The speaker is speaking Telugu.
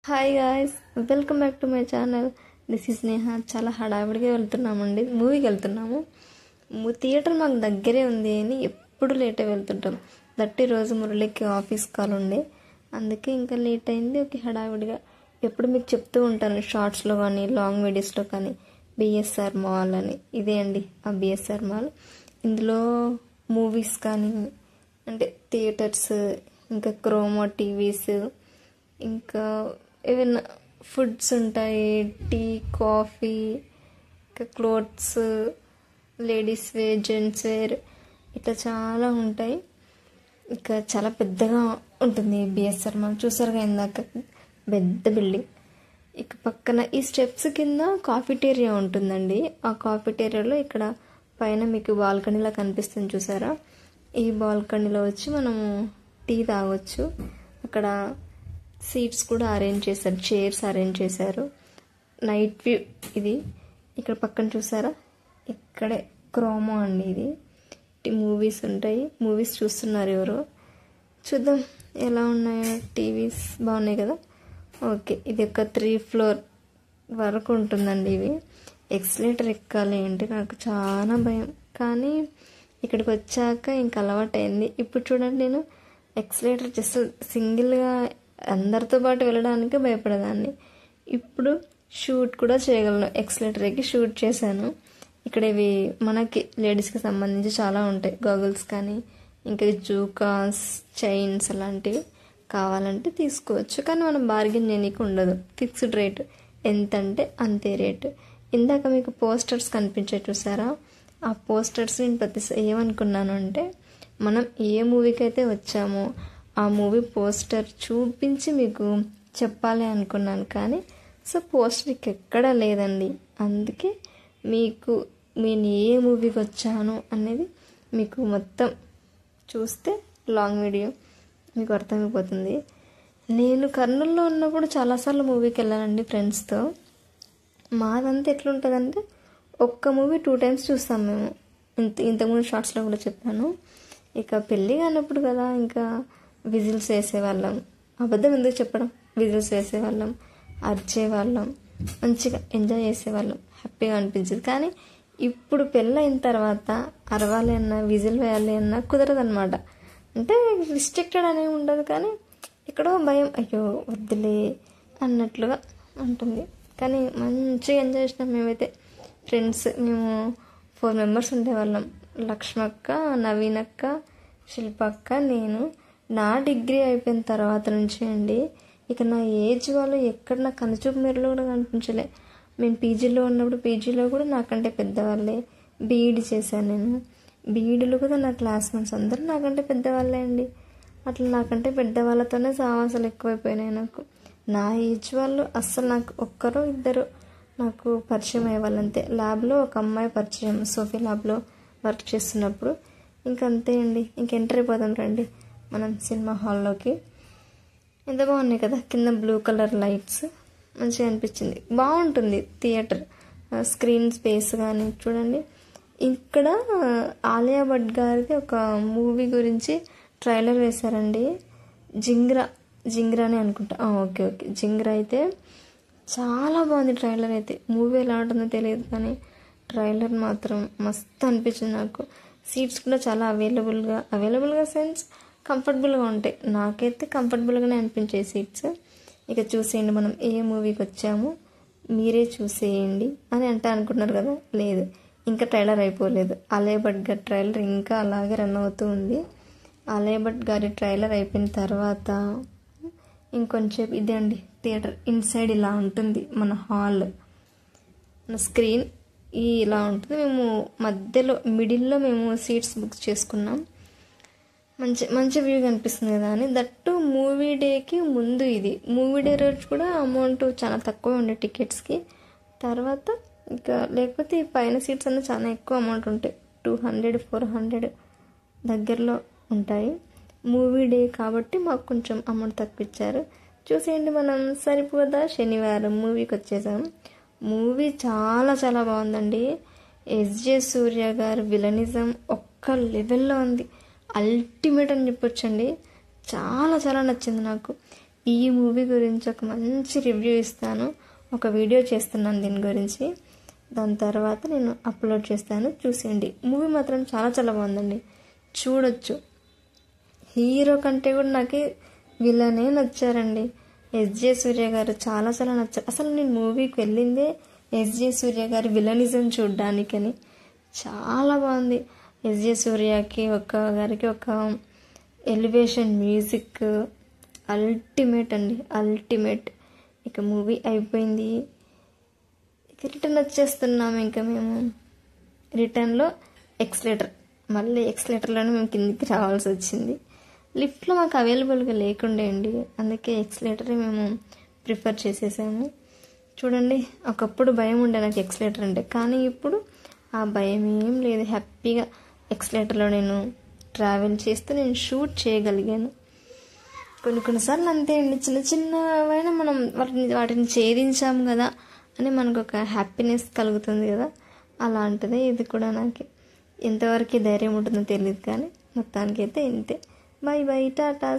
Hi guys, welcome back to my channel. This is Neha. చాలా హడావిడిగా వెళ్తున్నామండి, మూవీకి వెళ్తున్నాము. థియేటర్ మాకు దగ్గరే ఉంది అని ఎప్పుడు లేటే వెళ్తుంటాం. దట్టి రోజు మురళికి ఆఫీస్ కాల్ ఉండే, అందుకే ఇంకా లేట్ అయింది. ఒక హడావిడిగా ఎప్పుడు మీకు చెప్తూ ఉంటాను, షార్ట్స్లో కానీ లాంగ్ వీడియోస్లో కానీ, బిఎస్ఆర్ మాల్ అని. ఇదే అండి ఆ బిఎస్ఆర్ మాల్. ఇందులో మూవీస్ కానీ అంటే థియేటర్స్, ఇంకా క్రోమో టీవీస్, ఇంకా ఏమైనా ఫుడ్స్ ఉంటాయి, టీ, కాఫీ, ఇంకా clothes, ladies wear, gents wear, ఇట్లా చాలా ఉంటాయి. ఇక చాలా పెద్దగా ఉంటుంది బిఎస్ఆర్ మాల్. చూసారుగా ఇందాక పెద్ద బిల్డింగ్. ఇక పక్కన ఈ స్టెప్స్ కింద కాఫిటేరియా ఉంటుందండి. ఆ కాఫిటేరియాలో ఇక్కడ పైన మీకు బాల్కనీలా కనిపిస్తుంది చూసారా, ఈ బాల్కనీలో వచ్చి మనము టీ తాగొచ్చు. అక్కడ సీట్స్ కూడా అరేంజ్ చేశారు, చైర్స్ అరేంజ్ చేశారు. నైట్ వ్యూ ఇది. ఇక్కడ పక్కన చూసారా, ఇక్కడే క్రోమో అండి ఇది. మూవీస్ ఉంటాయి, మూవీస్ చూస్తున్నారు ఎవరు. చూద్దాం ఎలా ఉన్నాయో. టీవీస్ బాగున్నాయి కదా. ఓకే, ఇది ఒక 3 ఫ్లోర్ వరకు ఉంటుందండి. ఇవి ఎక్స్లేటర్ ఎక్కాలి అంటే నాకు చాలా భయం, కానీ ఇక్కడికి వచ్చాక ఇంకా అలవాటైంది. ఇప్పుడు చూడండి, నేను ఎక్స్లేటర్ జస్ట్ సింగిల్గా అందరితో పాటు వెళ్ళడానికి భయపడేదాన్ని. ఇప్పుడు షూట్ కూడా చేయగలను, ఎక్స్లేటర్ ఎక్కి షూట్ చేశాను. ఇక్కడ ఇవి మనకి లేడీస్కి సంబంధించి చాలా ఉంటాయి, గాగుల్స్ కానీ ఇంకా జూకాస్, చైన్స్ అలాంటివి కావాలంటే తీసుకోవచ్చు. కానీ మనం బార్గెన్ చేయనీకి ఉండదు, ఫిక్స్డ్ రేట్, ఎంతంటే అంతే రేటు. ఇందాక మీకు పోస్టర్స్ కనిపించాయి చూసారా, ఆ పోస్టర్స్ నేను ప్రతిసారి ఏమనుకున్నాను అంటే, మనం ఏ మూవీకి అయితే వచ్చామో ఆ మూవీ పోస్టర్ చూపించి మీకు చెప్పాలి అనుకున్నాను. కానీ పోస్టర్ ఎక్కడా లేదండి. అందుకే మీకు నేను ఏ మూవీకి వచ్చాను అనేది మీకు మొత్తం చూస్తే లాంగ్ వీడియో మీకు అర్థమైపోతుంది. నేను కర్నూలులో ఉన్నప్పుడు చాలాసార్లు మూవీకి వెళ్ళానండి ఫ్రెండ్స్తో. మాదంతా ఎట్లుంటుందంటే, ఒక్క మూవీ 2 times చూస్తాం మేము. ఇంతకుముందు షార్ట్స్లో కూడా చెప్పాను. ఇక పెళ్ళి కానప్పుడు కదా, ఇంకా విజిల్స్ వేసేవాళ్ళం. అబద్ధం ఎందుకు చెప్పడం, విజిల్స్ వేసేవాళ్ళం, అరిచేవాళ్ళం, మంచిగా ఎంజాయ్ చేసేవాళ్ళం, హ్యాపీగా అనిపించేది. కానీ ఇప్పుడు పెళ్ళైన తర్వాత అరవాలి అన్నా, విజిల్ వేయాలి అన్నా కుదరదనమాట. అంటే రిస్ట్రిక్టెడ్ అనేవి ఉండదు, కానీ ఎక్కడో భయం, అయ్యో వద్దులే అన్నట్లుగా ఉంటుంది. కానీ మంచిగా ఎంజాయ్ చేసినాం మేమైతే ఫ్రెండ్స్. మేము 4 members ఉండేవాళ్ళం. లక్ష్మక్క, నవీనక్క, శిల్పక్క, నేను. నా డిగ్రీ అయిపోయిన తర్వాత నుంచి అండి, ఇక నా ఏజ్ వాళ్ళు ఎక్కడ నా కనుచూపు మేరలో కూడా కనిపించలే. మేము పీజీలో ఉన్నప్పుడు పీజీలో కూడా నాకంటే పెద్దవాళ్ళే. బీఈడి చేశాను నేను. బీఈడిలో కూడా నా క్లాస్మేట్స్ అందరూ నాకంటే పెద్దవాళ్ళే అండి. అట్లా నాకంటే పెద్దవాళ్ళతోనే సావాసాలు ఎక్కువైపోయినాయి నాకు. నా ఏజ్ వాళ్ళు అస్సలు నాకు ఒక్కరో ఇద్దరు నాకు పరిచయం అయ్యేవాళ్ళు అంతే. ల్యాబ్లో ఒక అమ్మాయి పరిచయం, సోఫీ ల్యాబ్లో వర్క్ చేస్తున్నప్పుడు. ఇంకంతే అండి. ఇంక ఎంటర్ అయిపోతాం రండి మనం సినిమా హాల్లోకి. ఎంత బాగున్నాయి కదా, కింద బ్లూ కలర్ లైట్స్, మంచిగా అనిపించింది. బాగుంటుంది థియేటర్, స్క్రీన్ స్పేస్ కానీ. చూడండి, ఇక్కడ ఆలియా భట్ గారిది ఒక మూవీ గురించి ట్రైలర్ వేశారండి. జింగ్రానే అనుకుంటా. ఓకే, జింగ్రా. అయితే చాలా బాగుంది ట్రైలర్. అయితే మూవీ ఎలా ఉంటుందో తెలియదు, కానీ ట్రైలర్ మాత్రం మస్తు అనిపించింది నాకు. సీట్స్ కూడా చాలా అవైలబుల్గా సెన్స్ కంఫర్టబుల్గా ఉంటాయి. నాకైతే కంఫర్టబుల్గానే అనిపించాయి సీట్స్. ఇక చూసేయండి, మనం ఏ మూవీకి వచ్చాము మీరే చూసేయండి అని అనుకుంటున్నారు కదా. లేదు, ఇంకా ట్రైలర్ అయిపోలేదు. ఆలియా భట్ గారి ట్రైలర్ ఇంకా అలాగే రన్ అవుతూ ఉంది. ఆలియా భట్ గారి ట్రైలర్ అయిపోయిన తర్వాత ఇంకొంచెం ఇదే అండి థియేటర్. ఇన్సైడ్ ఇలా ఉంటుంది మన హాల్, మన స్క్రీన్ ఇలా ఉంటుంది. మేము మధ్యలో మిడిల్లో మేము సీట్స్ బుక్ చేసుకున్నాం. మంచి వ్యూ కనిపిస్తుంది కదా అని. దట్టు మూవీ డేకి ముందు ఇది. మూవీ డే రోజు కూడా అమౌంట్ చాలా తక్కువ ఉండే టికెట్స్కి. తర్వాత ఇంకా లేకపోతే ఈ పైన సీట్స్ అన్నీ చాలా ఎక్కువ అమౌంట్ ఉంటాయి, 200, 400 దగ్గరలో ఉంటాయి. మూవీ డే కాబట్టి మాకు కొంచెం అమౌంట్ తక్కువ ఇచ్చారు. చూసేయండి, మనం సరిపోదా శనివారం మూవీకి వచ్చేసాం. మూవీ చాలా చాలా బాగుందండి. ఎస్జే సూర్య గారు విలనిజం ఒక్క లెవెల్లో ఉంది, అల్టిమేట్ అని చెప్పొచ్చండి. చాలా చాలా నచ్చింది నాకు. ఈ మూవీ గురించి ఒక మంచి రివ్యూ ఇస్తాను, ఒక వీడియో చేస్తున్నాను దీని గురించి. దాని తర్వాత నేను అప్లోడ్ చేస్తాను, చూసేయండి. మూవీ మాత్రం చాలా చాలా బాగుందండి, చూడొచ్చు. హీరో కంటే కూడా నాకు విలనే నచ్చారండి. ఎస్జే సూర్య గారు చాలా చాలా నచ్చారు. అసలు నేను మూవీకి వెళ్ళిందే ఎస్జే సూర్య గారి విలనిజం చూడ్డానికని. చాలా బాగుంది. ఎస్జే సూర్యకి గారికి ఒక ఎలివేషన్ మ్యూజిక్ అల్టిమేట్ అండి, అల్టిమేట్. ఇక మూవీ అయిపోయింది, ఇక రిటర్న్ వచ్చేస్తున్నాము. ఇంకా మేము రిటర్న్లో మళ్ళీ ఎక్స్లేటర్లోనే మేము కిందికి రావాల్సి వచ్చింది. లిఫ్ట్లో మాకు అవైలబుల్గా లేకుండే అండి, అందుకే ఎక్స్లేటరే మేము ప్రిఫర్ చేసేసాము. చూడండి, ఒకప్పుడు భయం ఉండే నాకు ఎక్స్లేటర్ అంటే, కానీ ఇప్పుడు ఆ భయం ఏం లేదు. హ్యాపీగా ఎక్స్లేటర్లో నేను ట్రావెల్ చేస్తూ నేను షూట్ చేయగలిగాను. కొన్నిసార్లు అంతే అండి, చిన్న చిన్నవైనా మనం వాటిని ఛేదించాము కదా అని మనకు ఒక హ్యాపీనెస్ కలుగుతుంది కదా, అలాంటిదే ఇది కూడా. నాకు ఎంతవరకు ధైర్యం ఉంటుందో తెలియదు, కానీ మొత్తానికైతే ఇంతే. By by, Tata.